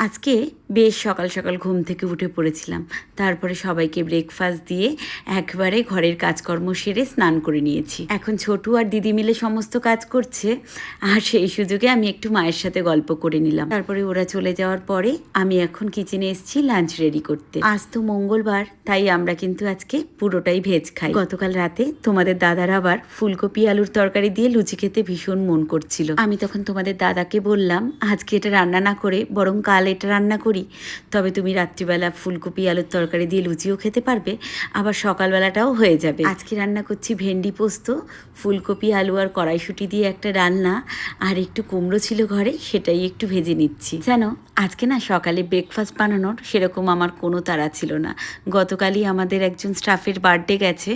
আজকে বেশ সকাল সকাল ঘুম থেকে উঠে পড়েছিলাম। তারপরে সবাইকে ব্রেকফাস্ট দিয়ে একবারে ঘরের কাজকর্ম সেরে স্নান করে নিয়েছি। এখন ছোটু আর দিদি মিলে সমস্ত কাজ করছে, আর সেই সুযোগে আমি একটু মায়ের সাথে গল্প করে নিলাম। তারপরে ওরা চলে যাওয়ার পরে আমি এখন কিচেনে এসেছি লাঞ্চ রেডি করতে। আজ তো মঙ্গলবার, তাই আমরা কিন্তু আজকে পুরোটাই ভেজ খাই। গতকাল রাতে তোমাদের দাদার আবার ফুলকপি আলুর তরকারি দিয়ে লুচি খেতে ভীষণ মন করছিল। আমি তখন তোমাদের দাদাকে বললাম, আজকে এটা রান্না না করে বরং কাল এটা রান্না করি, তবে তুমি রাত্রিবেলা ফুলকপি আলুর তরকারি দিয়ে লুচিও খেতে পারবে, আবার সকালবেলাটাও হয়ে যাবে। আজকে রান্না করছি ভেন্ডি পোস্ত, ফুলকপি আলু আর কড়াইশুঁটি দিয়ে একটা রান্না, আর একটু কুমড়ো ছিল ঘরে, সেটাই একটু ভেজে নিচ্ছি। জানো, আজকে না সকালে ব্রেকফাস্ট বানানোর সেরকম আমার কোনো তাড়া ছিল না। গতকালই আমাদের একজন স্টাফের বার্থডে গেছে,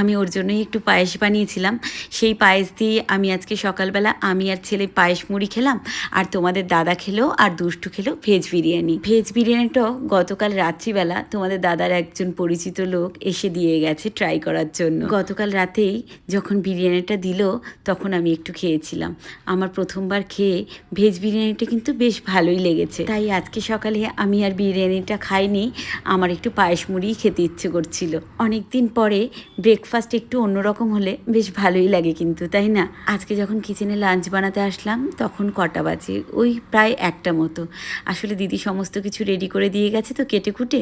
আমি ওর জন্যই একটু পায়েস বানিয়েছিলাম। সেই পায়েস দিয়ে আমি আজকে সকালবেলা আমি আর ছেলে পায়েস মুড়ি খেলাম, আর তোমাদের দাদা খেলো আর দুষ্টু খেলো ভেজ বিরিয়ানি। ভেজ বিরিয়ানিটাও গতকাল রাত্রিবেলা তোমাদের দাদার একজন পরিচিত লোক এসে দিয়ে গেছে ট্রাই করার জন্য। গতকাল রাতেই যখন বিরিয়ানিটা দিল তখন আমি একটু খেয়েছিলাম। আমার প্রথমবার খেয়ে ভেজ বিরিয়ানিটা কিন্তু বেশ ভালোই লেগেছে, তাই আজকে সকালে আমি আর বিরিয়ানিটা খাইনি, আমার একটু পায়েস মুড়িই খেতে ইচ্ছে করছিল। অনেক দিন পরে ব্রেকফাস্ট একটু অন্যরকম হলে বেশ ভালোই লাগে কিন্তু, তাই না? আজকে যখন কিচেনে লাঞ্চ বানাতে আসলাম তখন কটা বাজে, ওই প্রায় 1টা মতো। আসলে দিদি সমস্ত কিছু রেডি করে দিয়ে গেছে তো কেটে কুটে,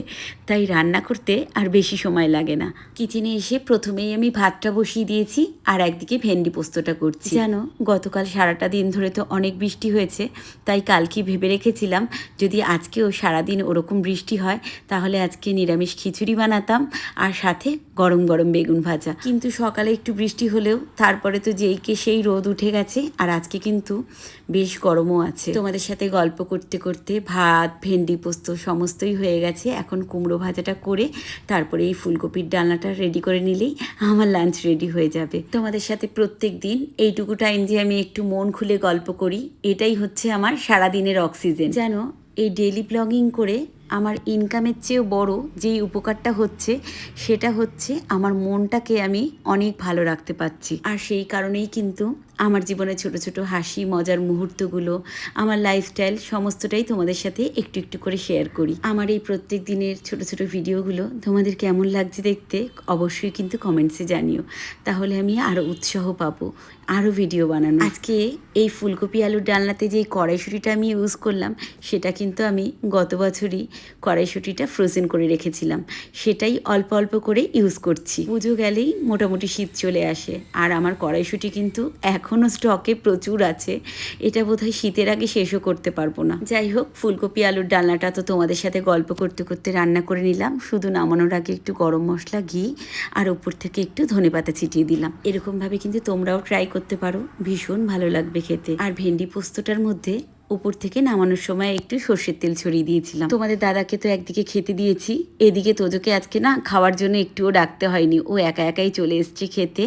তাই রান্না করতে আর বেশি সময় লাগে না। কিচেনে এসে প্রথমেই আমি ভাতটা বসিয়ে দিয়েছি, আর একদিকে ভেন্ডি পোস্তটা করছি। জানো, গতকাল সারাটা দিন ধরে তো অনেক বৃষ্টি হয়েছে, তাই কালকে ভেবে রেখেছিলাম যদি আজকেও সারাদিন ওরকম বৃষ্টি হয় তাহলে আজকে নিরামিষ খিচুড়ি বানাতাম, আর সাথে গরম গরম বেগুন ভাজা। কিন্তু সকালে একটু বৃষ্টি হলেও তারপরে তো যেইকে সেই রোদ উঠে গেছে, আর আজকে কিন্তু বেশ গরমও আছে। তোমাদের সাথে গল্প করতে করতে ভাত, ভেন্ডি পোস্ত সমস্তই হয়ে গেছে। এখন কুমড়ো ভাজাটা করে তারপরে এই ফুলকপির ডালনাটা রেডি করে নিলেই আমার লাঞ্চ রেডি হয়ে যাবে। তোমাদের সাথে প্রত্যেক দিন এইটুকু টাইম যে আমি একটু মন খুলে গল্প করি, এটাই হচ্ছে আমার সারাদিনের অক্সিজেন। জানো, এই ডেইলি ব্লগিং করে আমার ইনকামের চেয়েও বড় যেই উপকারটা হচ্ছে সেটা হচ্ছে আমার মনটাকে আমি অনেক ভালো রাখতে পারছি। আর সেই কারণেই কিন্তু আমার জীবনে ছোট ছোট হাসি মজার মুহূর্তগুলো, আমার লাইফস্টাইল সমস্তটাই তোমাদের সাথে একটু একটু করে শেয়ার করি। আমার এই প্রত্যেক দিনের ছোট ছোট ভিডিওগুলো তোমাদের কেমন লাগছে দেখতে অবশ্যই কিন্তু কমেন্টসে জানিও, তাহলে আমি আরও উৎসাহ পাবো আরও ভিডিও বানানো। আজকে এই ফুলকপি আলুর ডালনাতে যেই কড়াইশুঁটিটা আমি ইউজ করলাম সেটা কিন্তু আমি গত বছরই কড়াইশুঁটিটা ফ্রোজেন করে রেখেছিলাম, সেটাই অল্প অল্প করে ইউজ করছি। পুজো গেলেই মোটামুটি শীত চলে আসে, আর আমার কড়াইশুঁটি কিন্তু এখনও স্টকে প্রচুর আছে, এটা বোধহয় শীতের আগে শেষও করতে পারবো না। যাই হোক, ফুলকপি আলুর ডালনাটা তো তোমাদের সাথে গল্প করতে করতে রান্না করে নিলাম। শুধু নামানোর আগে একটু গরম মশলা, ঘি আর উপর থেকে একটু ধনেপাতা ছিটিয়ে দিলাম। এরকমভাবে কিন্তু তোমরাও ট্রাই করতে পারো, ভীষণ ভালো লাগবে খেতে। আর ভেন্ডি পোস্তটার মধ্যে উপর থেকে নামানোর সময় একটু সর্ষের তেল ছড়িয়ে দিয়েছিলাম। তোমাদের দাদাকে তো একদিকে খেতে দিয়েছি, এদিকে তোজোকে আজকে না খাওয়ার জন্য একটুও ডাকতে হয়নি, ও একা একাই চলে এসছে খেতে।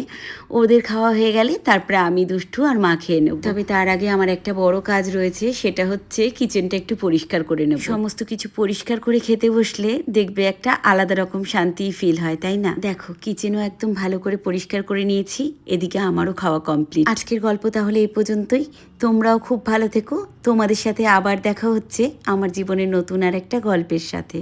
ওদের খাওয়া হয়ে গেলে তারপরে আমি, দুষ্টু আর মা খেয়ে নেব। তবে তার আগে আমার একটা বড় কাজ রয়েছে, সেটা হচ্ছে কিচেনটা একটু পরিষ্কার করে নেব। সমস্ত কিছু পরিষ্কার করে খেতে বসলে দেখবে একটা আলাদা রকম শান্তি ফিল হয়, তাই না? দেখো, কিচেনও একদম ভালো করে পরিষ্কার করে নিয়েছি, এদিকে আমারও খাওয়া কমপ্লিট। আজকের গল্প তাহলে এই পর্যন্তই। তোমরাও খুব ভালো থেকো। তোমাদের সাথে আবার দেখা হচ্ছে আমার জীবনের নতুন আর একটা গল্পের সাথে।